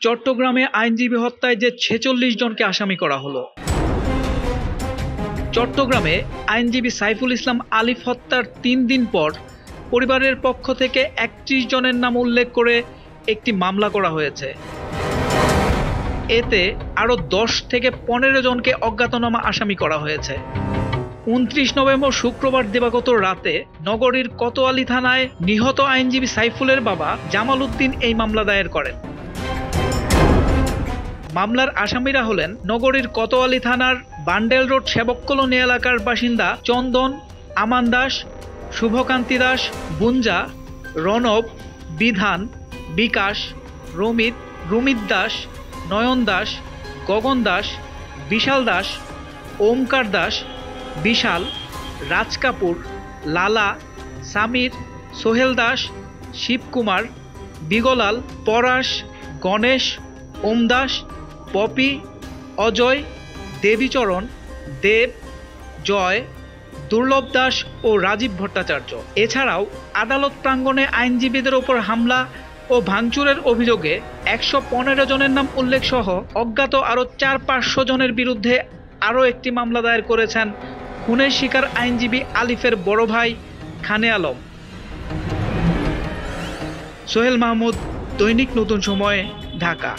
চট্টগ্রামে আইনজীবী হত্যায় যে ৪৬ জনকে আসামি করা হলো। চট্টগ্রামে আইনজীবী সাইফুল ইসলাম আলিফ হত্যার ৩ দিন পর পরিবারের পক্ষ থেকে ৩১ জনের নাম উল্লেখ করে একটি মামলা করা হয়েছে। এতে আরও ১০ থেকে ১৫ জনকে অজ্ঞাতনামা আসামি করা হয়েছে। ২৯ নভেম্বর শুক্রবার দিবাগত রাতে নগরীর কোতোয়ালি থানায় নিহত আইনজীবী সাইফুলের বাবা জামাল উদ্দিন এই মামলা দায়ের করেন। মামলার আসামিরা হলেন নগরীর কোতোয়ালি থানার বান্ডেল রোড সেবক কলোনি এলাকার বাসিন্দা চন্দন, আমান দাস, শুভকান্তি দাস, বুঞ্জা, রণব, বিধান, বিকাশ, রুমিত দাস, নয়ন দাস, গগন দাস, বিশাল দাস, ওমকার দাস, বিশাল, রাজ কাপুর, লালা, সামির, সোহেল দাস, শিবকুমার, বিগলাল, পরাশ, গণেশ, ওম দাস, পপি, অজয়, দেবীচরণ, দেব, জয়, দুর্লভ দাস ও রাজীব ভট্টাচার্য। এছাড়াও আদালত প্রাঙ্গণে আইনজীবীদের ওপর হামলা ও ভাঙচুরের অভিযোগে ১১৫ জনের নাম উল্লেখ সহ অজ্ঞাত আরও ৪-৫০০ জনের বিরুদ্ধে আরও একটি মামলা দায়ের করেছেন খুনের শিকার আইনজীবী আলিফের বড় ভাই খানে আলম। সোহেল মাহমুদ, দৈনিক নতুন সময়, ঢাকা।